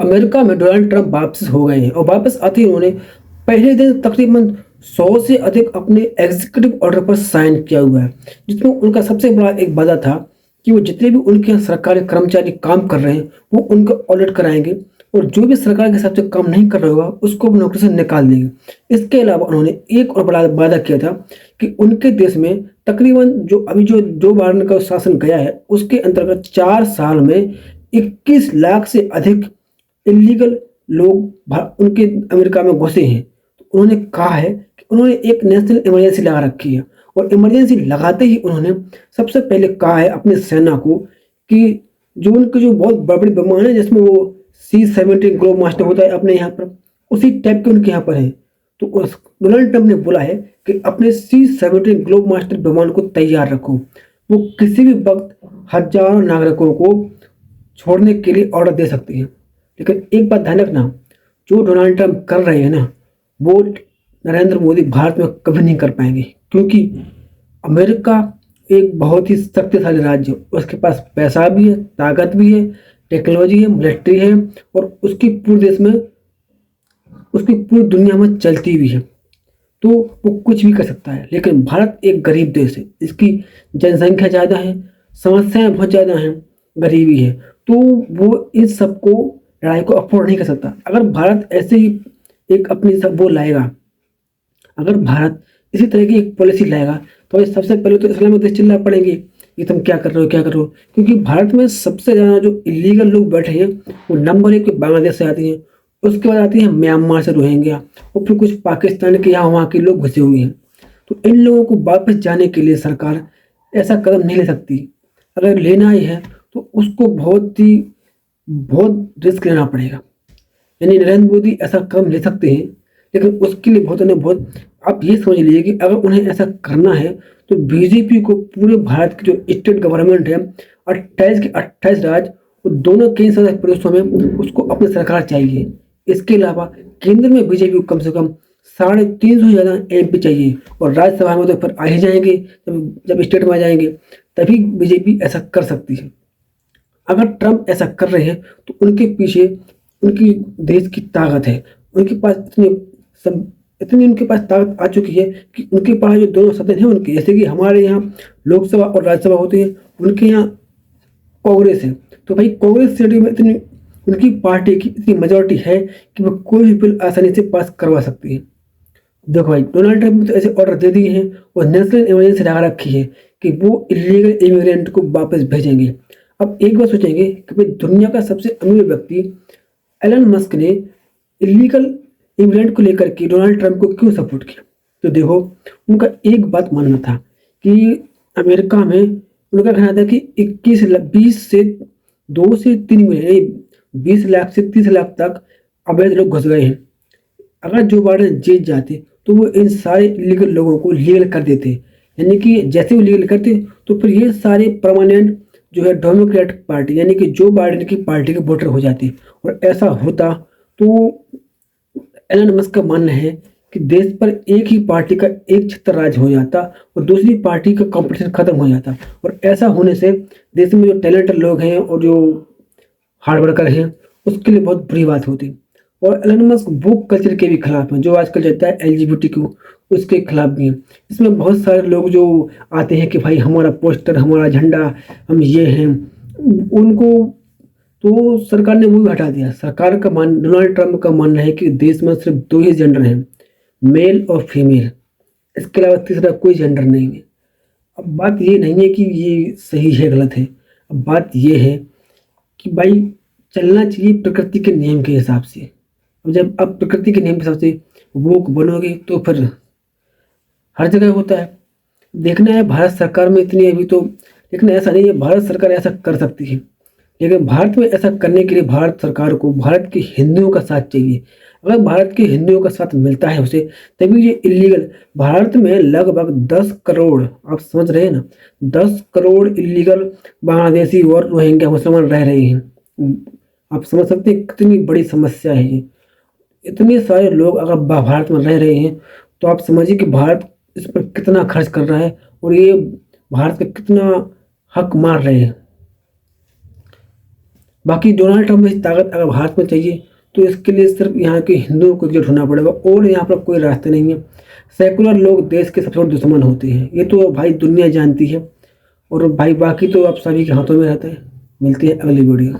America में Donald Trump वापस हो गए हैं और वापस आते ही उन्होंने पहले दिन तकरीबन 100 से अधिक अपने एग्जीक्यूटिव ऑर्डर पर साइन किया हुआ है, जिसमें उनका सबसे बड़ा एक वादा था कि वो जितने भी उनके यहाँ सरकारी कर्मचारी काम कर रहे हैं वो उनका ऑडिट कराएंगे और जो भी सरकार के हिसाब से काम नहीं कर रहा होगा उसको वो नौकरी से निकाल देंगे। इसके अलावा उन्होंने एक और बड़ा वादा किया था कि उनके देश में तकरीबन जो बाइडेन का शासन गया है उसके अंतर्गत 4 साल में 21 लाख से अधिक इलीगल लोग उनके अमेरिका में घुसे हैं। तो उन्होंने कहा है कि उन्होंने एक नेशनल इमरजेंसी लगा रखी है और इमरजेंसी लगाते ही उन्होंने सबसे पहले कहा है अपनी सेना को कि जो उनके जो बहुत बड़े बड़े विमान है जिसमें वो C-17 ग्लोब मास्टर होता है अपने यहाँ पर, उसी टाइप के उनके यहाँ पर है। तो उस डोनाल्ड ट्रंप ने बोला है कि अपने C-17 ग्लोब मास्टर विमान को तैयार रखो, वो किसी भी वक्त हजारों नागरिकों को छोड़ने के लिए ऑर्डर दे सकती है। लेकिन एक बात ध्यान रखना, जो डोनाल्ड ट्रंप कर रहे हैं ना वो नरेंद्र मोदी भारत में कभी नहीं कर पाएंगे, क्योंकि अमेरिका एक बहुत ही शक्तिशाली राज्य है। उसके पास पैसा भी है, ताकत भी है, टेक्नोलॉजी है, मिलिट्री है और उसकी पूरी दुनिया में चलती भी है, तो वो कुछ भी कर सकता है। लेकिन भारत एक गरीब देश है, इसकी जनसंख्या ज़्यादा है, समस्याएं बहुत ज़्यादा हैं, गरीबी है, तो वो इन सबको लड़ाई को अफोर्ड नहीं कर सकता। अगर भारत ऐसे ही एक अपनी सब वो लाएगा, अगर भारत इसी तरह की एक पॉलिसी लाएगा तो ये सबसे पहले तो इस्लामिक देश चिल्ला पड़ेंगे कि तुम क्या कर रहे हो क्या कर रहे हो, क्योंकि भारत में सबसे ज़्यादा जो इलीगल लोग बैठे हैं वो नंबर 1 पे बांग्लादेश से आती हैं, उसके बाद आती है म्यांमार से रोहिंग्या और फिर कुछ पाकिस्तान के यहाँ वहाँ के लोग घुसे हुए हैं। तो इन लोगों को वापस जाने के लिए सरकार ऐसा कदम नहीं ले सकती। अगर लेना ही है तो उसको बहुत रिस्क लेना पड़ेगा। यानी नरेंद्र मोदी ऐसा कदम ले सकते हैं, लेकिन उसके लिए बहुत आप ये समझ लीजिए कि अगर उन्हें ऐसा करना है तो बीजेपी को पूरे भारत की जो स्टेट गवर्नमेंट है 28 के 28 राज्य वो दोनों केंद्र शासित प्रदेशों में उसको अपनी सरकार चाहिए। इसके अलावा केंद्र में बीजेपी को कम से कम 350 से ज़्यादा MP चाहिए और राज्यसभा में तो फिर आ ही जाएंगे, जब स्टेट में आ जाएंगे तभी बीजेपी ऐसा कर सकती है। अगर ट्रंप ऐसा कर रहे हैं तो उनके पीछे उनकी देश की ताकत है, उनके पास इतनी उनके पास ताकत आ चुकी है कि उनके पास जो दोनों सदन हैं उनके, जैसे कि हमारे यहाँ लोकसभा और राज्यसभा होती है, उनके यहाँ कांग्रेस है। तो भाई कांग्रेस से में इतनी उनकी पार्टी की इतनी मेजोरिटी है कि वो कोई भी बिल आसानी से पास करवा सकती है। देखो भाई डोनाल्ड ट्रंप ने तो ऐसे ऑर्डर दे दिए हैं और नेशनल इमरजेंसी लगा रखी है कि वो इलीगल इमिग्रेंट को वापस भेजेंगे। अब एक बार सोचेंगे कि भाई दुनिया का सबसे अमीर व्यक्ति एलन मस्क ने इलीगल इमिग्रेंट को लेकर के डोनाल्ड ट्रंप को क्यों सपोर्ट किया। तो देखो उनका एक बात मानना था कि अमेरिका में उनका कहना था कि 2 से 3 मिलियन 20 लाख से 30 लाख तक अवैध लोग घुस गए हैं। अगर जो बाइडेन जीत जाते तो वो इन सारे इलीगल लोगों को लीगल कर देते, यानी कि जैसे वो लीगल करते तो फिर ये सारे परमानेंट जो है डेमोक्रेटिक पार्टी यानी कि जो बाइडेन की पार्टी के वोटर हो जाते। और ऐसा होता तो एलन मस्क का मानना है कि देश पर एक ही पार्टी का एक छत्र राज हो जाता और दूसरी पार्टी का कंपटीशन खत्म हो जाता। और ऐसा होने से देश में जो टैलेंटेड लोग हैं और जो हार्ड वर्कर हैं उसके लिए बहुत बुरी बात होती। और एलन मस्क वो कल्चर के भी खिलाफ हैं जो आजकल चलता है LGBTQ, उसके खिलाफ भी हैं। इसमें बहुत सारे लोग जो आते हैं कि भाई हमारा पोस्टर, हमारा झंडा, हम ये हैं, उनको तो सरकार ने वो भी हटा दिया। डोनाल्ड ट्रंप का मानना है कि देश में सिर्फ 2 ही जेंडर हैं, मेल और फीमेल, इसके अलावा तीसरा कोई जेंडर नहीं है। अब बात ये नहीं है कि ये सही है गलत है, अब बात ये है कि भाई चलना चाहिए प्रकृति के नियम के हिसाब से। अब जब आप प्रकृति के नियम के हिसाब से वोक बनोगे तो फिर हर जगह होता है। देखना है भारत सरकार में इतनी अभी तो, लेकिन ऐसा नहीं है भारत सरकार ऐसा कर सकती है, लेकिन भारत में ऐसा करने के लिए भारत सरकार को भारत के हिंदुओं का साथ चाहिए। अगर भारत के हिंदुओं का साथ मिलता है उसे तभी ये इलीगल, भारत में लगभग 10 करोड़, आप समझ रहे हैं ना, 10 करोड़ इलीगल बांग्लादेशी और रोहिंग्या मुसलमान रह रहे हैं। आप समझ सकते हैं कितनी बड़ी समस्या है ये। इतने सारे लोग अगर भारत में रह रहे हैं तो आप समझिए कि भारत इस पर कितना खर्च कर रहा है और ये भारत का कितना हक मार रहे हैं। बाकी डोनाल्ड ट्रंप जैसी ताकत अगर भारत में चाहिए तो इसके लिए सिर्फ यहाँ के हिंदुओं को एकजुट होना पड़ेगा और यहाँ पर कोई रास्ता नहीं है। सेकुलर लोग देश के सबसे बड़े दुश्मन होते हैं, ये तो भाई दुनिया जानती है। और भाई बाकी तो आप सभी के हाथों में रहता है। मिलती है अगली वीडियो।